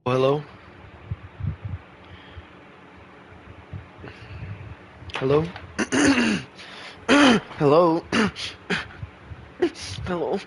Hello? Hello? Hello? Hello?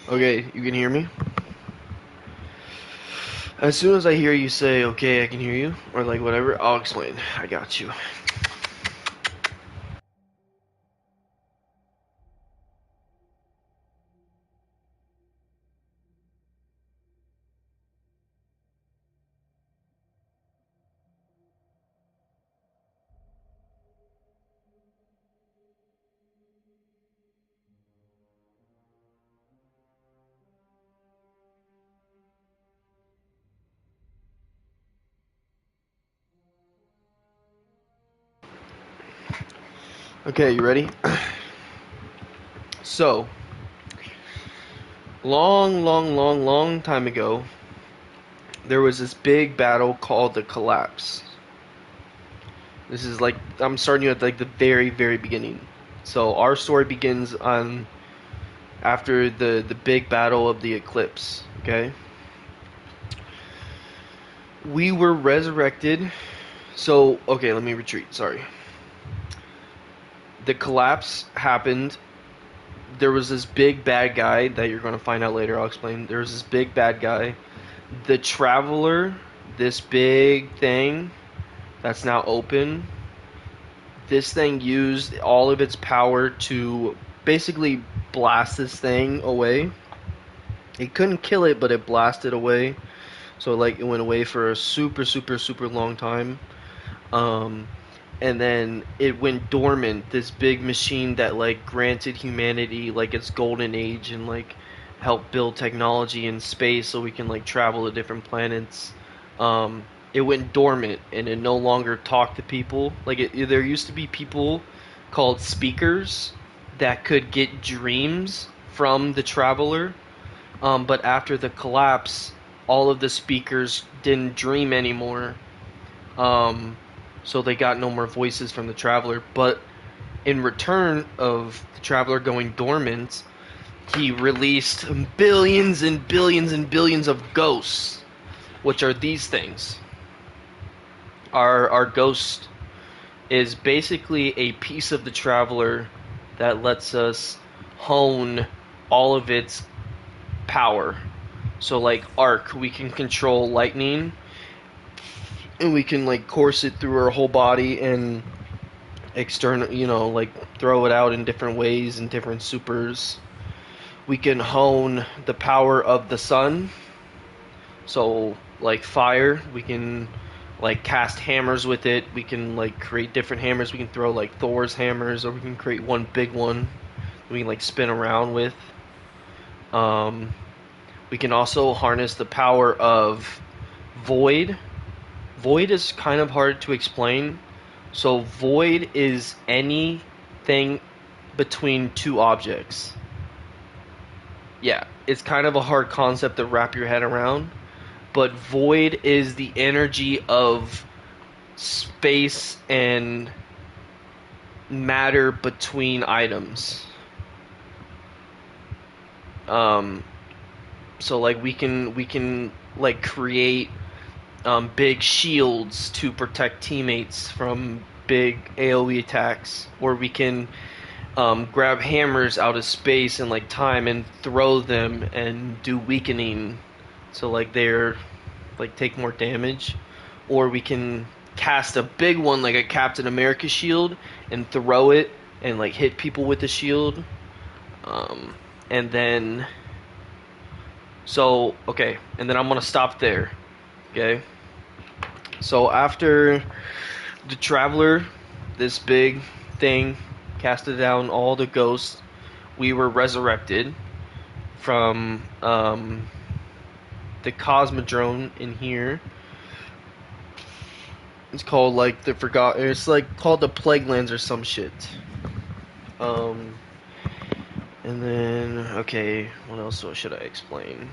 Okay, you can hear me? As soon as I hear you say, okay, I can hear you, or like whatever, I'll explain. I got you. Okay, you ready? So, long time ago, there was this big battle called the Collapse. This is like, I'm starting you at like the very beginning. So, our story begins on after the big battle of the eclipse, okay? We were resurrected. So, okay, let me retreat. Sorry. The collapse happened. There was this big bad guy that you're going to find out later. I'll explain. There was this big bad guy. The Traveler, this big thing that's now open. This thing used all of its power to basically blast this thing away. It couldn't kill it, but it blasted away. So like it went away for a super long time. Um, and then it went dormant. This big machine that like granted humanity like its golden age and like helped build technology in space so we can like travel to different planets. It went dormant and it no longer talked to people. Like there used to be people called speakers that could get dreams from the traveler. But after the collapse, all of the speakers didn't dream anymore. Um, so they got no more voices from the traveler. But in return of the traveler going dormant, he released billions and billions and billions of ghosts, which are these things. Our ghost is basically a piece of the traveler that lets us hone all of its power. So like arc, we can control lightning and we can like course it through our whole body and external, like throw it out in different ways and different supers. We can hone the power of the sun. So like fire, we can like cast hammers with it. We can like create different hammers. We can throw like Thor's hammers, or we can create one big one we can like spin around with. Um, we can also harness the power of void. Void is kind of hard to explain. So void is anything between two objects. Yeah, it's kind of a hard concept to wrap your head around, but void is the energy of space and matter between items. Um, so like we can like create big shields to protect teammates from big AoE attacks, or we can grab hammers out of space and like time and throw them and do weakening, so like they're like take more damage, or we can cast a big one like a Captain America shield and throw it and like hit people with the shield. Um, and then okay, and then I'm gonna stop there. Okay, so after the Traveler, this big thing casted down all the ghosts. We were resurrected from the Cosmodrome in here. It's called like the Forgotten. It's like called the Plague Lands or some shit. And then okay, what else should I explain?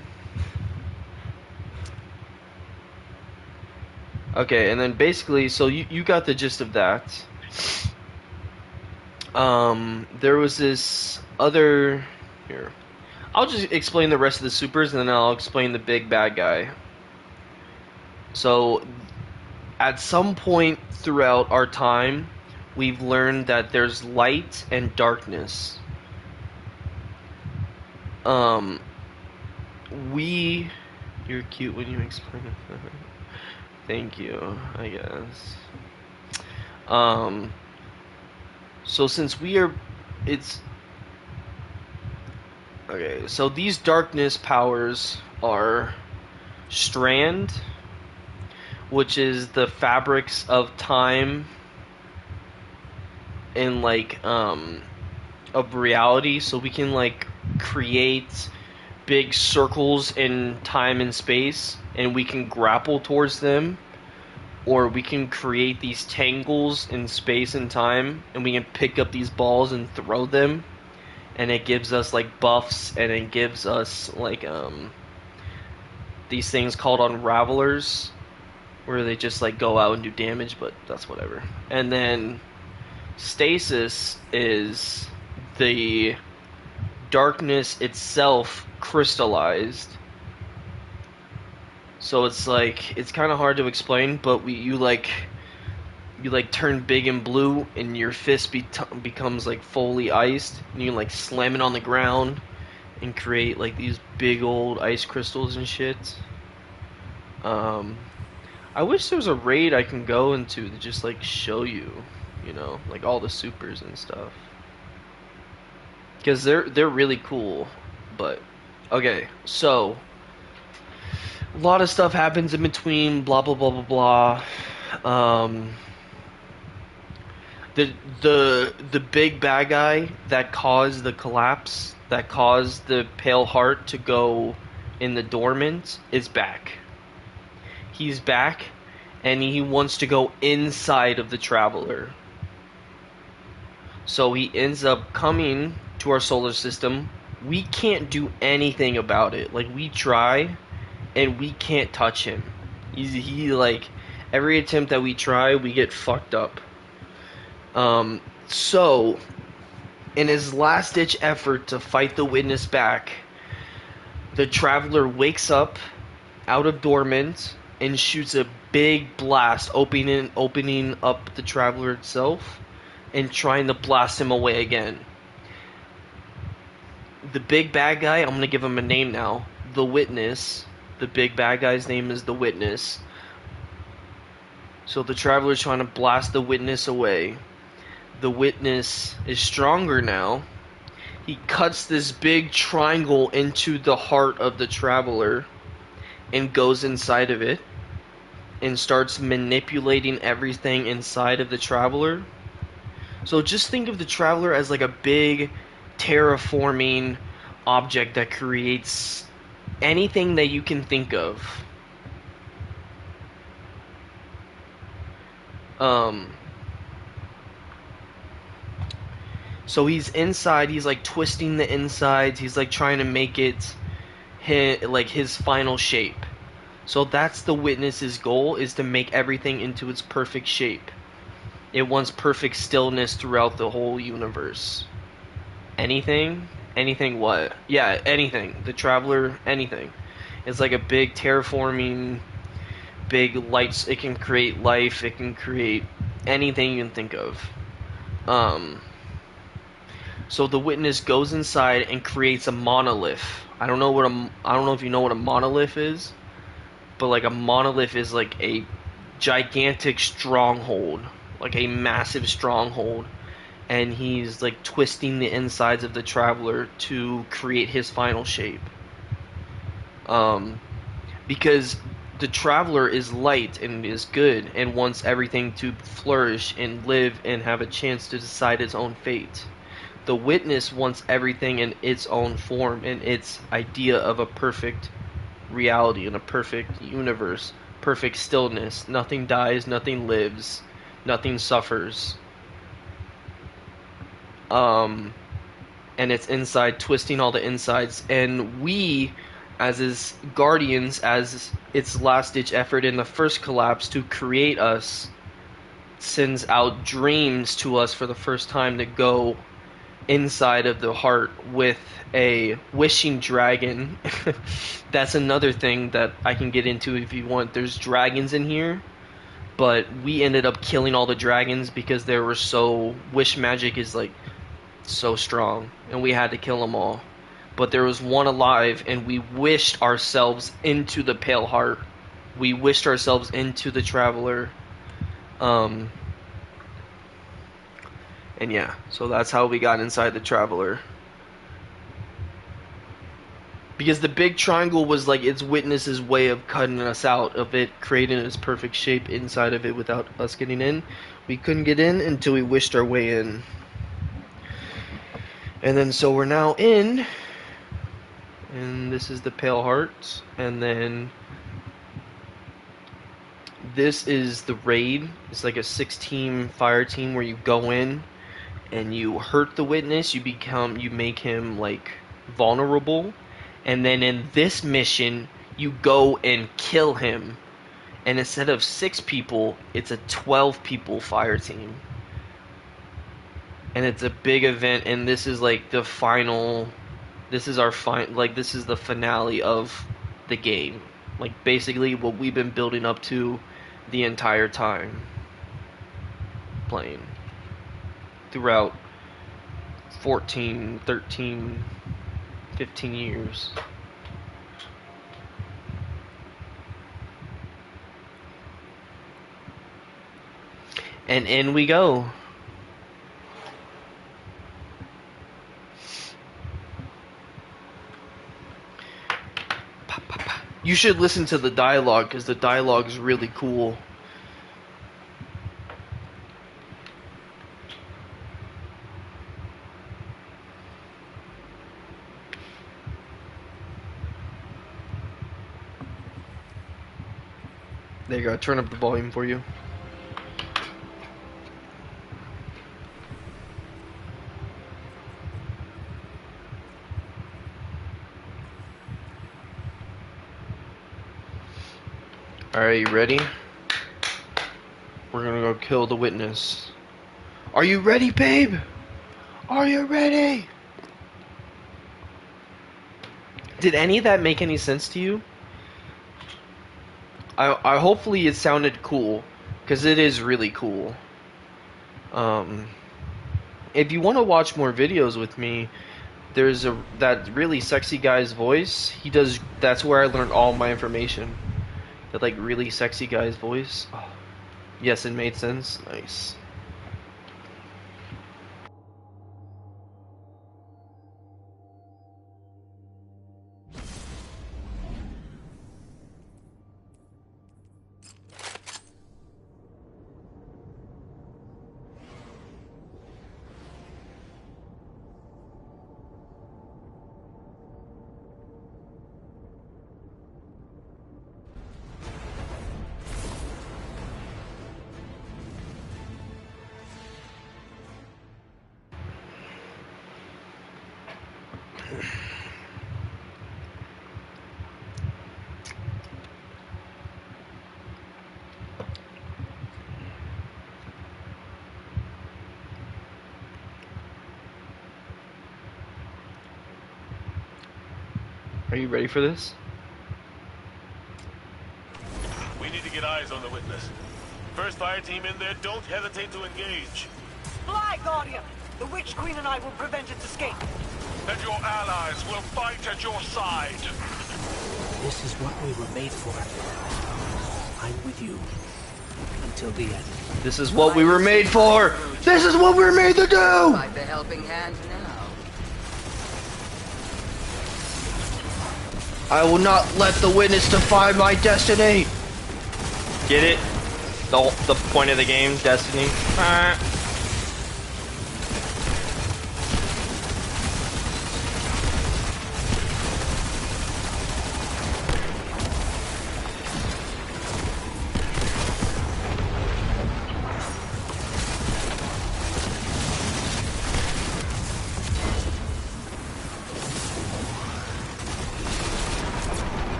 Okay, and then basically, so you got the gist of that. There was this other here. I'll just explain the rest of the supers, and then I'll explain the big bad guy. So, at some point throughout our time, we've learned that there's light and darkness. You're cute when you explain it. Thank you, I guess. So since okay, so these darkness powers are Strand, which is the fabrics of time and like of reality, so we can like create big circles in time and space, and we can grapple towards them, or we can create these tangles in space and time, and we can pick up these balls and throw them, and it gives us like buffs, and it gives us like these things called unravelers, where they just like go out and do damage, but that's whatever. And then stasis is the darkness itself crystallized. So it's like, it's kind of hard to explain, but you turn big and blue, and your fist becomes like fully iced, and you can like slam it on the ground and create like these big old ice crystals and shit. I wish there was a raid I can go into to just like show you, you know, like all the supers and stuff, because they're really cool. But okay, so a lot of stuff happens in between, blah blah blah blah blah. The big bad guy that caused the collapse, that caused the Pale Heart to go in the dormant, is back. He's back, and he wants to go inside of the Traveler. So he ends up coming to our solar system. We can't do anything about it. Like, we try, and we can't touch him. He like, every attempt that we try, we get fucked up. So, in his last-ditch effort to fight the Witness back, the Traveler wakes up out of dormant and shoots a big blast, opening up the Traveler itself and trying to blast him away again. The big bad guy, I'm gonna give him a name now, the Witness. The big bad guy's name is the Witness. So the Traveler's trying to blast the Witness away. The Witness is stronger now. He cuts this big triangle into the heart of the Traveler and goes inside of it and starts manipulating everything inside of the Traveler. So just think of the Traveler as like a big terraforming object that creates anything that you can think of. So he's inside, he's like twisting the insides, he's like trying to make it his final shape. So that's the Witness's goal, is to make everything into its perfect shape. It wants perfect stillness throughout the whole universe. Anything? Anything what? Yeah, anything. The Traveler, anything. It's like a big terraforming, big lights. It can create life, it can create anything you can think of. So the Witness goes inside and creates a monolith. I don't know if you know what a monolith is, but like a monolith is like a gigantic stronghold, like a massive stronghold, and he's like twisting the insides of the Traveler to create his final shape. Because The traveler is light and is good and wants everything to flourish and live and have a chance to decide its own fate. The witness wants everything in its own form and its idea of a perfect reality and a perfect universe, perfect stillness. Nothing dies, nothing lives, nothing suffers. And it's inside, twisting all the insides. And we, as his guardians, as its last-ditch effort in the first collapse to create us, sends out dreams to us for the first time to go inside of the heart with a wishing dragon. That's another thing that I can get into if you want. There's dragons in here, but we ended up killing all the dragons because they were so... Wish magic is like so strong, and we had to kill them all. But there was one alive, and we wished ourselves into the Pale Heart. We wished ourselves into the Traveler. And yeah, so that's how we got inside the Traveler. Because the big triangle was like its witness's way of cutting us out of it, creating its perfect shape inside of it without us getting in. We couldn't get in until we wished our way in. And then so we're now in, and this is the Pale Heart, and then this is the raid. It's like a 6-team fire team where you go in and you hurt the witness, you make him like vulnerable, and then in this mission you go and kill him, and instead of 6 people, it's a 12 people fire team. And it's a big event, and this is like the final, this is our this is the finale of the game. Like basically what we've been building up to the entire time playing. Throughout 14, 13, 15 years. And in we go. You should listen to the dialogue, because the dialogue is really cool. There you go, turn up the volume for you. Alright, you ready? We're gonna go kill the witness. Are you ready, babe? Are you ready? Did any of that make any sense to you? I hopefully it sounded cool, because it is really cool. If you want to watch more videos with me, there's that really sexy guy's voice. That's where I learned all my information. That like really sexy guy's voice. Oh. Yes, it made sense. Nice. Are you ready for this? We need to get eyes on the witness. First fire team in there, don't hesitate to engage. Fly, Guardian! The Witch Queen and I will prevent its escape. And your allies will fight at your side. This is what we were made for. I'm with you until the end. This is what we were made for! This is what we were made to do! Like the helping hand now. I will not let the witness define my destiny. Get it? The point of the game, destiny.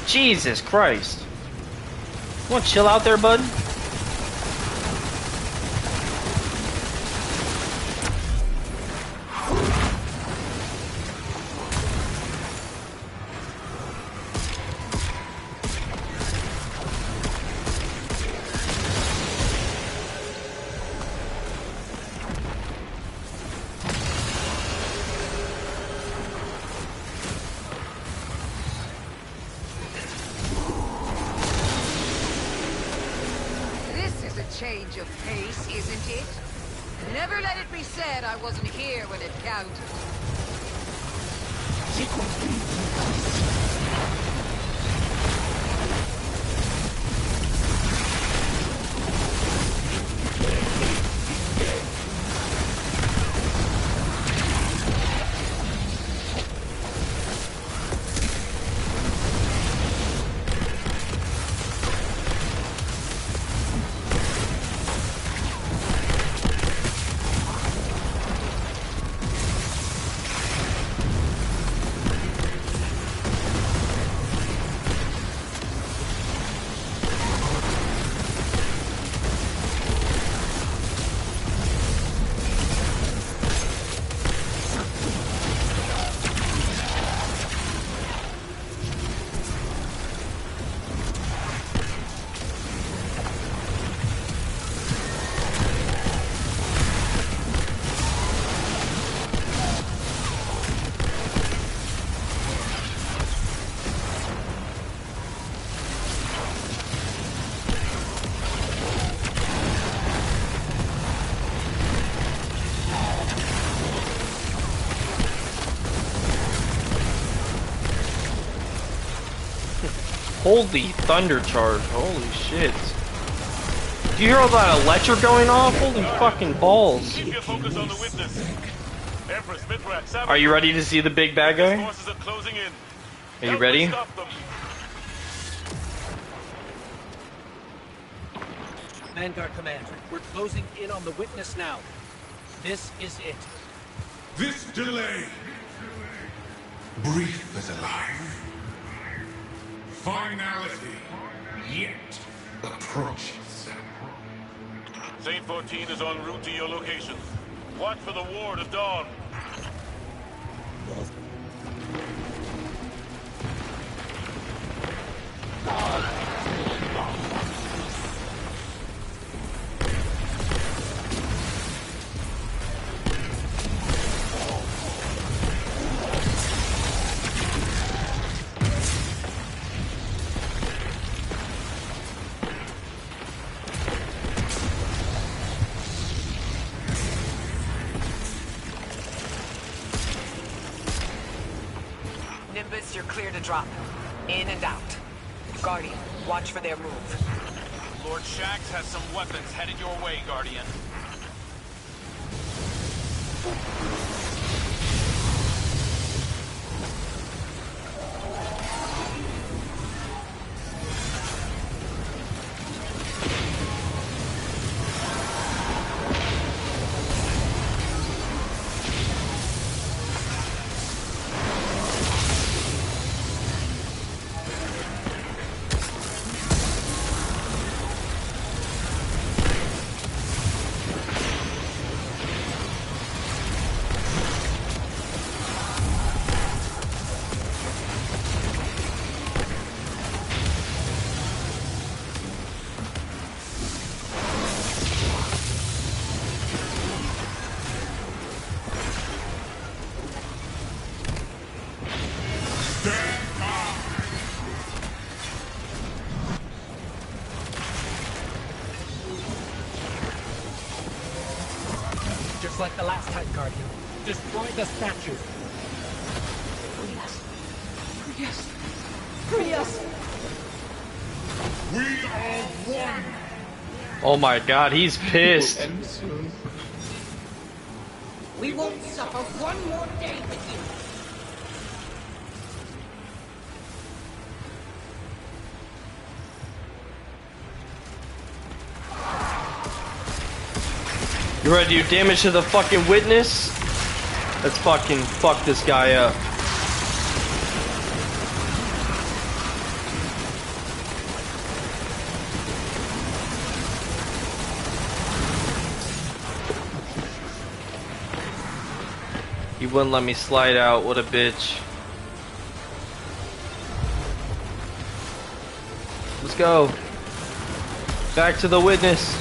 Jesus Christ. You want to chill out there, bud? Change of pace, isn't it? Never let it be said I wasn't here when it counted. Holy thunder charge, holy shit. Do you hear all that electric going off? Holy fucking balls. Keep your focus on the witness. Empress, Mithrak, Saboteur. Are you ready to see the big bad guy? Forces are closing in. Are you Help ready? us stop them. Vanguard Command, we're closing in on the witness now. This is it. This delay, brief as a life, finality yet approaches. Saint 14 is en route to your location. Watch for the war to dawn. Nimbus, you're clear to drop. In and out. Guardian, watch for their move. Lord Shaxx has some weapons headed your way, Guardian. the last time, Guardian. Destroy the statue. Free us. Free us. Free us. We are one. Oh my god, he's pissed. And soon. We won't suffer one more day with you. You ready to do damage to the fucking witness? Let's fucking fuck this guy up. He wouldn't let me slide out, what a bitch. Let's go. Back to the witness.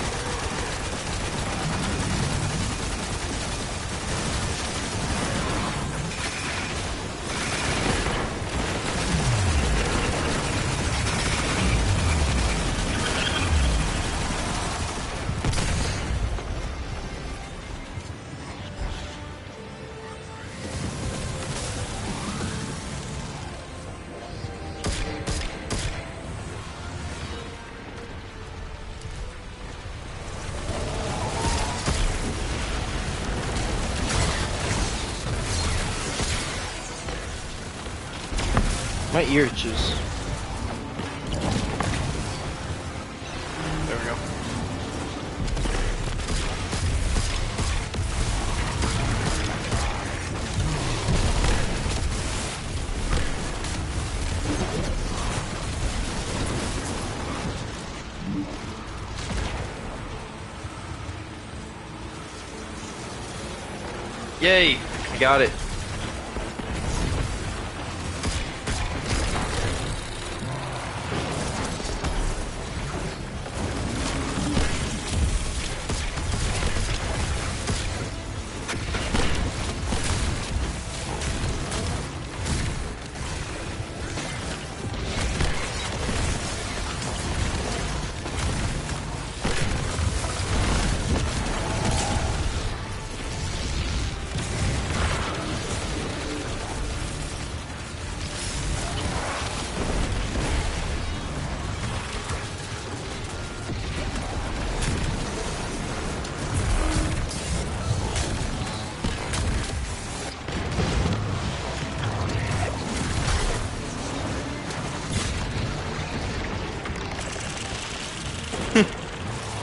My ear itches. There we go. Yay! Got it.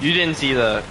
You didn't see that.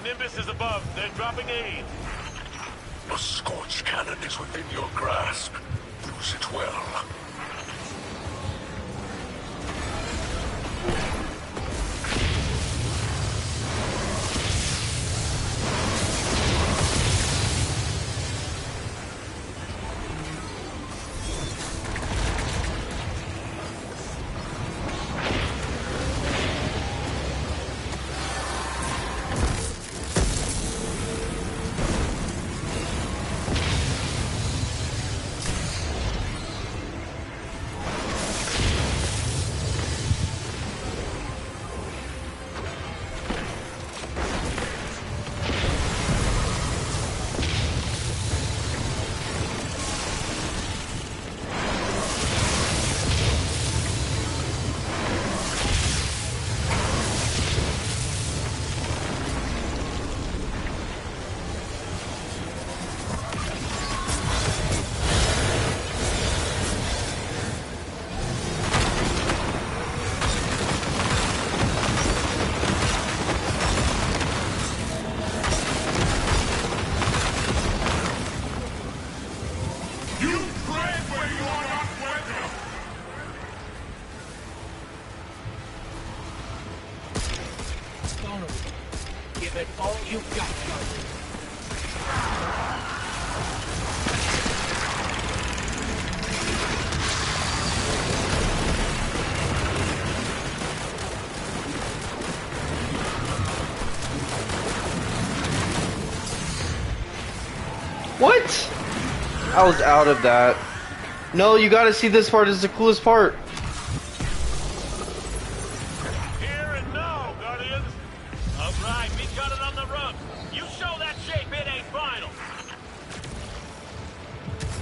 Nimbus is above. They're dropping aid. The Scorch Cannon is within your grasp. Use it well. Give it all you've got, Guardian. I was out of that. No, you gotta see this part. It's the coolest part. Here and now, Guardians. All right, we got it on the run. You show that shape, it ain't final.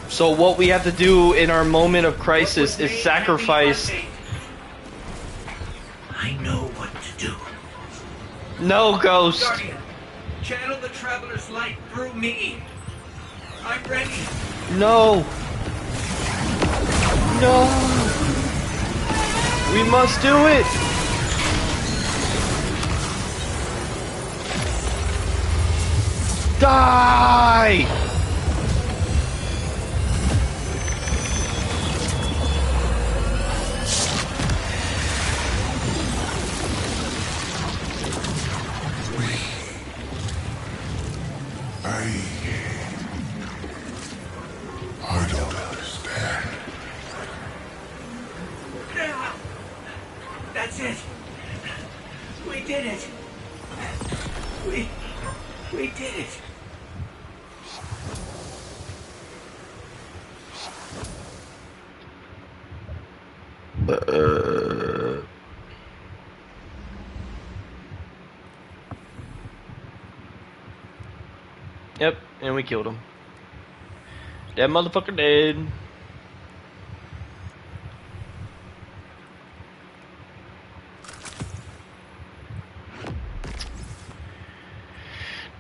So what we have to do in our moment of crisis is sacrifice. I know what to do. No, Ghost. Guardian, channel the Traveler's light through me. I'm ready. No. No. We must do it. Die. I don't understand. That's it. We did it. We did it. Yep, and we killed him. That motherfucker dead.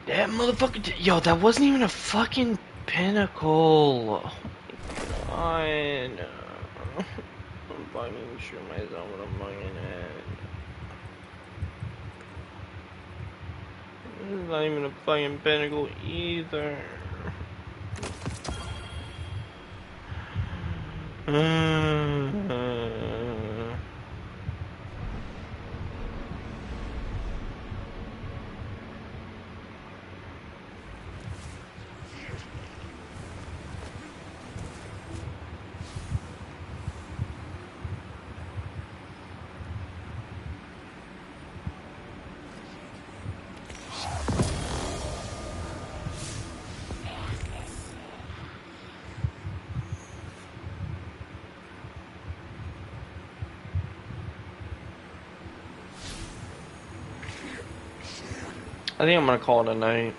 That motherfucker did. Yo, that wasn't even a fucking pinnacle. Oh my god. I'm fucking shoot myself with a fucking head. This is not even a fucking pinnacle either. I think I'm gonna call it a night.